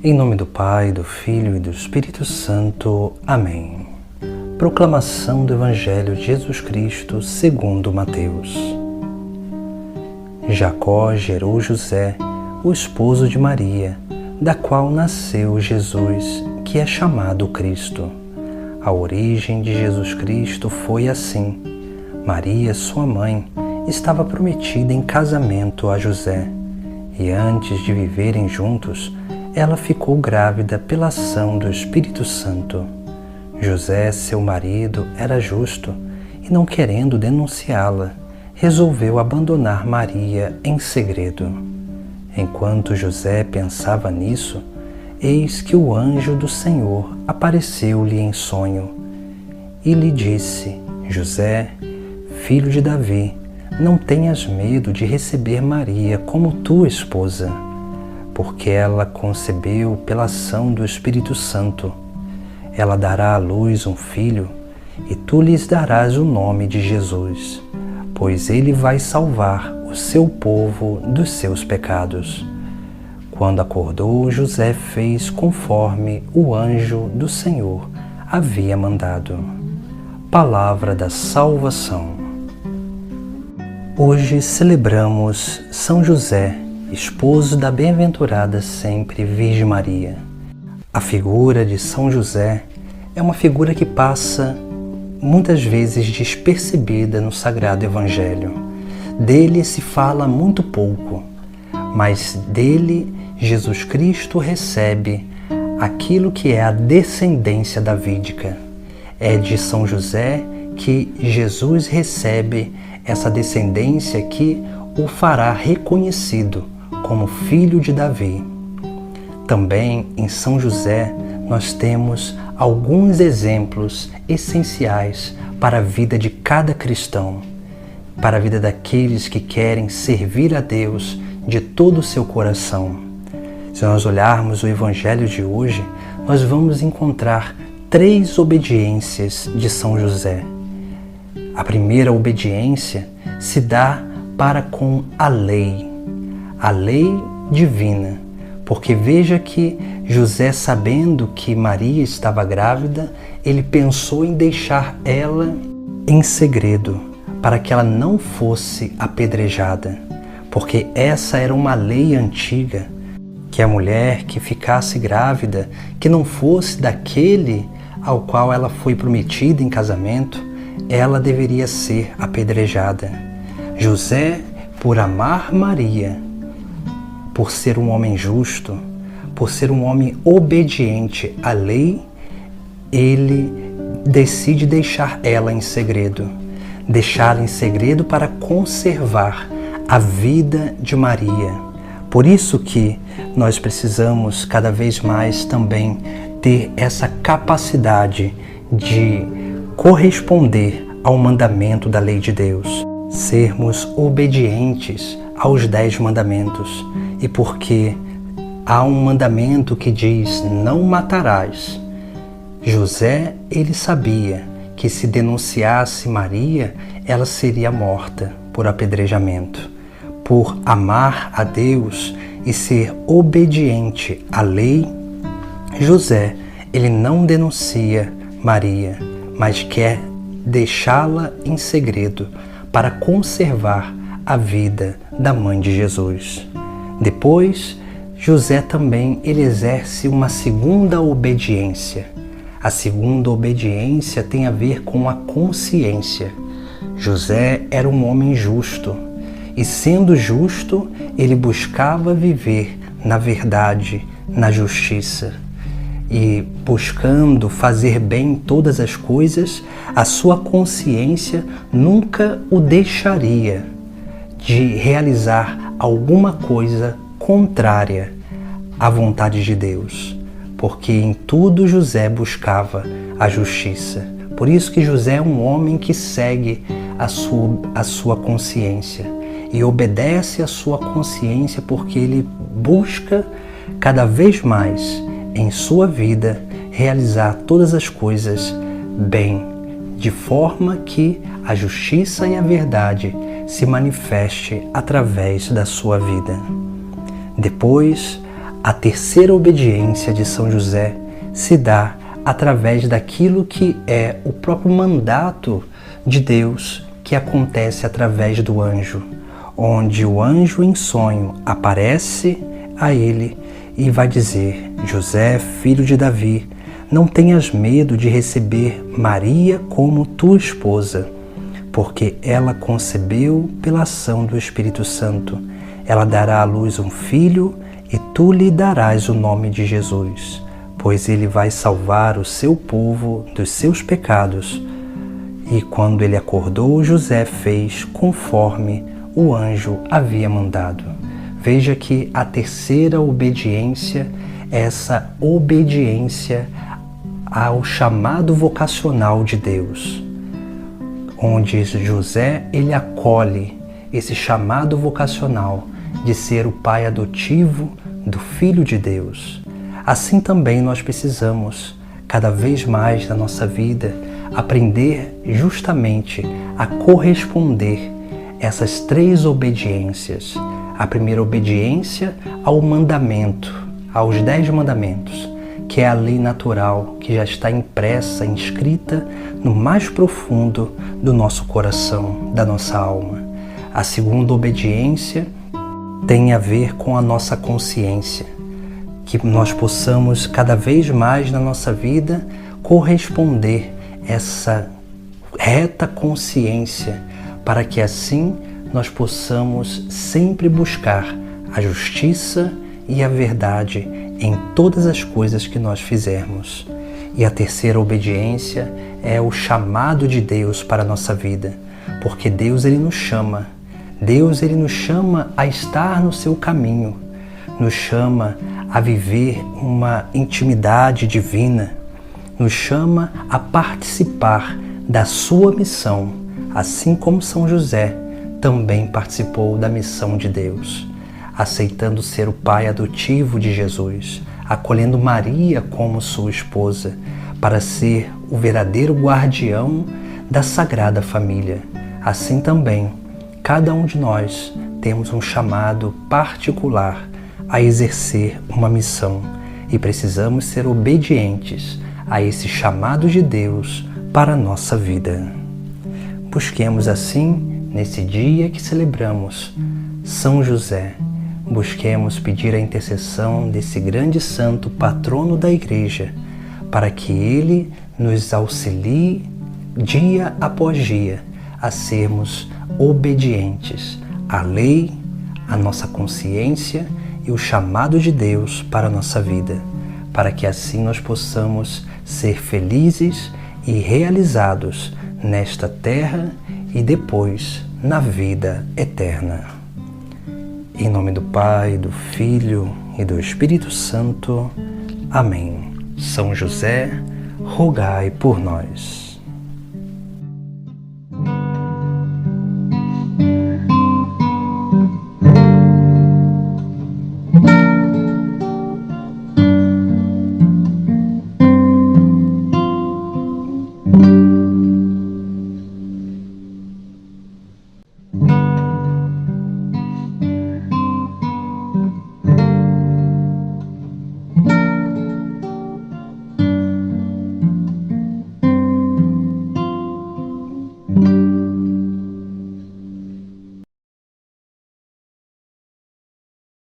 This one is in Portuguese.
Em nome do Pai, do Filho e do Espírito Santo. Amém. Proclamação do Evangelho de Jesus Cristo segundo Mateus. Jacó gerou José, o esposo de Maria, da qual nasceu Jesus, que é chamado Cristo. A origem de Jesus Cristo foi assim. Maria, sua mãe, estava prometida em casamento a José, e antes de viverem juntos, ela ficou grávida pela ação do Espírito Santo. José, seu marido, era justo e, não querendo denunciá-la, resolveu abandonar Maria em segredo. Enquanto José pensava nisso, eis que o anjo do Senhor apareceu-lhe em sonho e lhe disse: José, filho de Davi, não tenhas medo de receber Maria como tua esposa, porque ela concebeu pela ação do Espírito Santo. Ela dará à luz um filho, e tu lhes darás o nome de Jesus, pois ele vai salvar o seu povo dos seus pecados. Quando acordou, José fez conforme o anjo do Senhor havia mandado. Palavra da salvação. Hoje celebramos São José, esposo da bem-aventurada sempre Virgem Maria. A figura de São José é uma figura que passa muitas vezes despercebida no Sagrado Evangelho. Dele se fala muito pouco, mas dele Jesus Cristo recebe aquilo que é a descendência davídica. É de São José que Jesus recebe essa descendência que o fará reconhecido como filho de Davi. Também em São José nós temos alguns exemplos essenciais para a vida de cada cristão, para a vida daqueles que querem servir a Deus de todo o seu coração. Se nós olharmos o Evangelho de hoje, nós vamos encontrar 3 obediências de São José. A primeira obediência se dá para com a lei divina, porque veja que José, sabendo que Maria estava grávida, ele pensou em deixar ela em segredo, para que ela não fosse apedrejada, porque essa era uma lei antiga, que a mulher que ficasse grávida, que não fosse daquele ao qual ela foi prometida em casamento, ela deveria ser apedrejada. José, por amar Maria, por ser um homem justo, por ser um homem obediente à lei, ele decide deixar ela em segredo. Deixá-la em segredo para conservar a vida de Maria. Por isso que nós precisamos cada vez mais também ter essa capacidade de corresponder ao mandamento da lei de Deus. Sermos obedientes aos 10 mandamentos. E porque há um mandamento que diz: não matarás. José, ele sabia que se denunciasse Maria, ela seria morta por apedrejamento. Por amar a Deus e ser obediente à lei, José, ele não denuncia Maria, mas quer deixá-la em segredo para conservar a vida da mãe de Jesus. Depois, José também ele exerce uma segunda obediência. A segunda obediência tem a ver com a consciência. José era um homem justo e, sendo justo, ele buscava viver na verdade, na justiça. E buscando fazer bem todas as coisas, a sua consciência nunca o deixaria de realizar alguma coisa contrária à vontade de Deus, porque em tudo José buscava a justiça. Por isso que José é um homem que segue a sua consciência e obedece à sua consciência, porque ele busca cada vez mais em sua vida realizar todas as coisas bem, de forma que a justiça e a verdade se manifeste através da sua vida. Depois, A terceira obediência de São José se dá através daquilo que é o próprio mandato de Deus, que acontece através do anjo, onde o anjo em sonho aparece a ele e vai dizer: José, filho de Davi, não tenhas medo de receber Maria como tua esposa, porque ela concebeu pela ação do Espírito Santo. Ela dará à luz um filho e tu lhe darás o nome de Jesus, pois ele vai salvar o seu povo dos seus pecados. E quando ele acordou, José fez conforme o anjo havia mandado. Veja que a terceira obediência é essa obediência ao chamado vocacional de Deus, onde José ele acolhe esse chamado vocacional de ser o pai adotivo do Filho de Deus. Assim também nós precisamos, cada vez mais na nossa vida, aprender justamente a corresponder essas três obediências. A primeira obediência ao mandamento, aos 10 mandamentos, que é a lei natural que já está impressa, inscrita no mais profundo do nosso coração, da nossa alma. A segunda obediência tem a ver com a nossa consciência, que nós possamos cada vez mais na nossa vida corresponder essa reta consciência, para que assim nós possamos sempre buscar a justiça e a verdade em todas as coisas que nós fizermos. E a terceira obediência é o chamado de Deus para a nossa vida, porque Deus ele nos chama. Deus ele nos chama a estar no seu caminho, nos chama a viver uma intimidade divina, nos chama a participar da sua missão, assim como São José também participou da missão de Deus, aceitando ser o pai adotivo de Jesus, acolhendo Maria como sua esposa, para ser o verdadeiro guardião da Sagrada Família. Assim também, cada um de nós temos um chamado particular a exercer uma missão e precisamos ser obedientes a esse chamado de Deus para a nossa vida. Busquemos assim, nesse dia que celebramos São José, busquemos pedir a intercessão desse grande santo patrono da Igreja, para que ele nos auxilie dia após dia a sermos obedientes à lei, à nossa consciência e o chamado de Deus para a nossa vida, para que assim nós possamos ser felizes e realizados nesta terra e depois na vida eterna. Em nome do Pai, do Filho e do Espírito Santo. Amém. São José, rogai por nós.